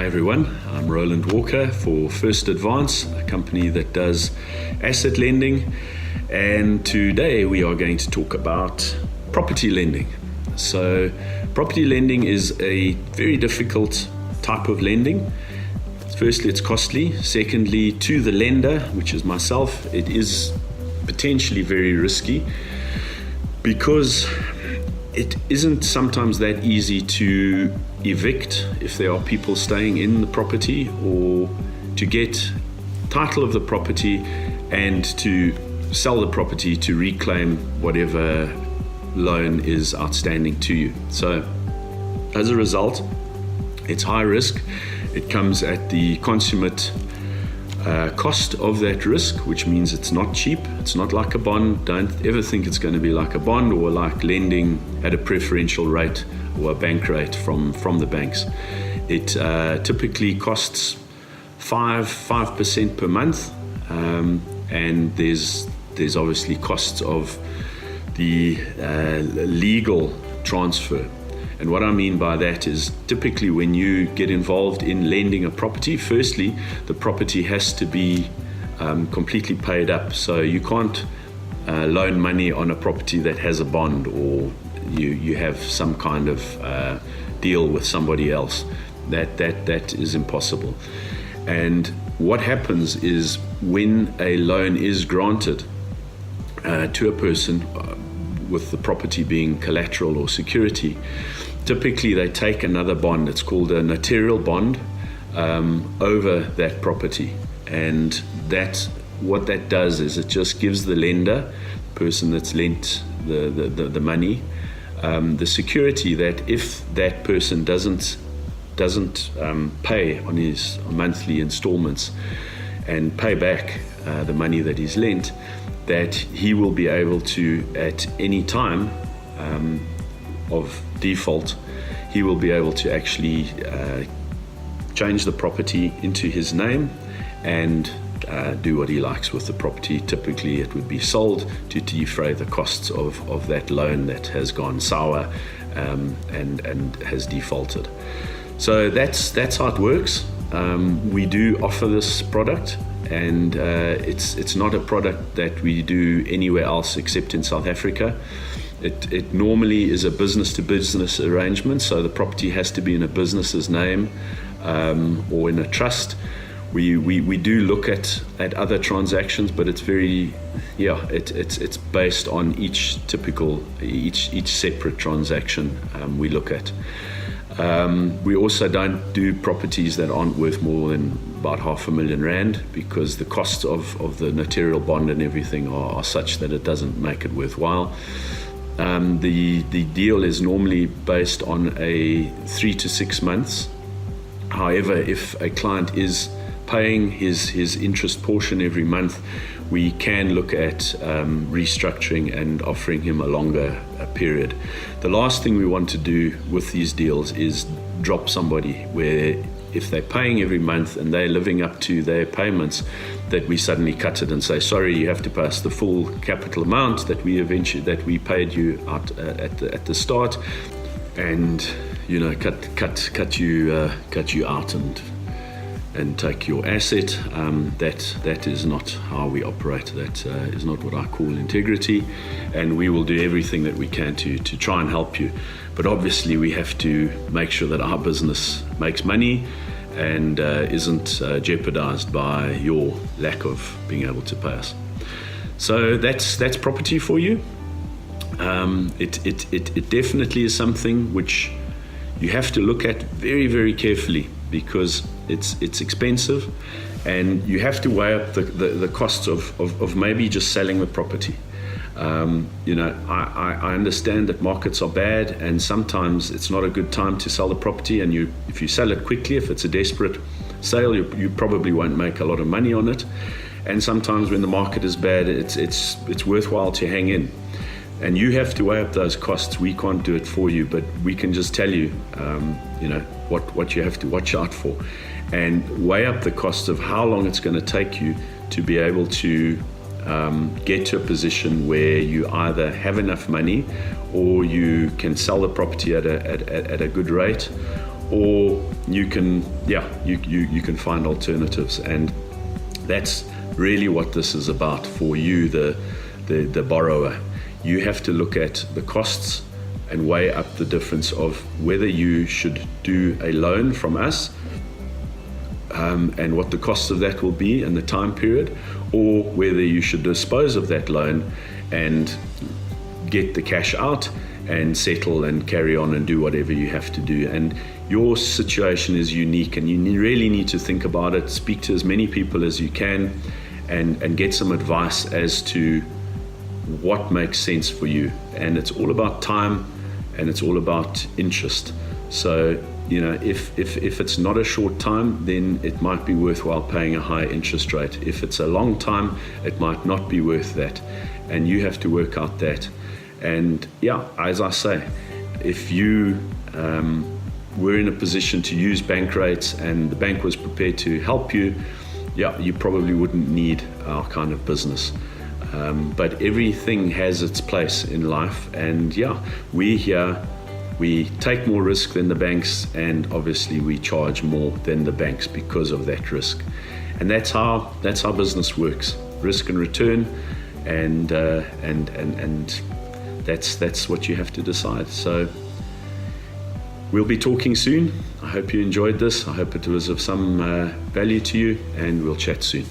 Hi everyone, I'm Roland Walker for First Advance, a company that does asset lending, and today we are going to talk about property lending. So property lending is a very difficult type of lending. Firstly, it's costly. Secondly, to the lender, which is myself, it is potentially very risky because it isn't sometimes that easy to evict if there are people staying in the property, or to get title of the property and to sell the property to reclaim whatever loan is outstanding to you. So as a result, it's high risk. It comes at the consummate cost of that risk, which means it's not cheap. It's not like a bond. Don't ever think it's going to be like a bond or like lending at a preferential rate or a bank rate from the banks. It typically costs 5% per month, and there's obviously costs of the legal transfer. And what I mean by that is typically when you get involved in lending a property, firstly, the property has to be completely paid up. So you can't loan money on a property that has a bond, or you have some kind of deal with somebody else. That is impossible. And what happens is when a loan is granted to a person with the property being collateral or security, typically they take another bond. It's called a notarial bond over that property, and what that does is it just gives the lender, person that's lent the money, the security that if that person doesn't pay on his monthly installments and pay back the money that he's lent, that he will be able to, at any time of default, he will be able to actually change the property into his name and do what he likes with the property. Typically it would be sold to defray the costs of that loan that has gone sour and has defaulted. So that's how it works. We do offer this product, and it's not a product that we do anywhere else except in South Africa. It normally is a business-to-business arrangement, so the property has to be in a business's name or in a trust. We do look at other transactions, but it's it's based on each separate transaction we look at. We also don't do properties that aren't worth more than about R500,000, because the costs of the notarial bond and everything are such that it doesn't make it worthwhile. The deal is normally based on a 3 to 6 months. However, if a client is paying his interest portion every month, we can look at restructuring and offering him a longer period. The last thing we want to do with these deals is drop somebody where, if they're paying every month and they're living up to their payments, that we suddenly cut it and say, sorry, you have to pay us the full capital amount that we paid you out at the start, and cut you out and take your asset. That is not how we operate. That is not what I call integrity, and we will do everything that we can to try and help you. But obviously we have to make sure that our business makes money and isn't jeopardized by your lack of being able to pay us. So that's property for you. It definitely is something which you have to look at very, very carefully, because it's expensive, and you have to weigh up the costs of maybe just selling the property. I understand that markets are bad, and sometimes it's not a good time to sell the property, and if you sell it quickly, if it's a desperate sale, you probably won't make a lot of money on it. And sometimes when the market is bad, it's worthwhile to hang in. And you have to weigh up those costs. We can't do it for you, but we can just tell you, what you have to watch out for, and weigh up the cost of how long it's going to take you to be able to get to a position where you either have enough money, or you can sell the property at a good rate, or you can find alternatives, and that's really what this is about for you, the borrower. You have to look at the costs and weigh up the difference of whether you should do a loan from us, and what the cost of that will be and the time period, or whether you should dispose of that loan and get the cash out and settle and carry on and do whatever you have to do. And your situation is unique, and you really need to think about it, speak to as many people as you can, and get some advice as to what makes sense for you. And it's all about time, and it's all about interest. So, if it's not a short time, then it might be worthwhile paying a high interest rate. If it's a long time, it might not be worth that. And you have to work out that. And as I say, if you were in a position to use bank rates and the bank was prepared to help you, you probably wouldn't need our kind of business. But everything has its place in life, and we take more risk than the banks, and obviously we charge more than the banks because of that risk. And that's how business works: risk and return, and that's what you have to decide. So we'll be talking soon. I hope you enjoyed this. I hope it was of some value to you, and we'll chat soon.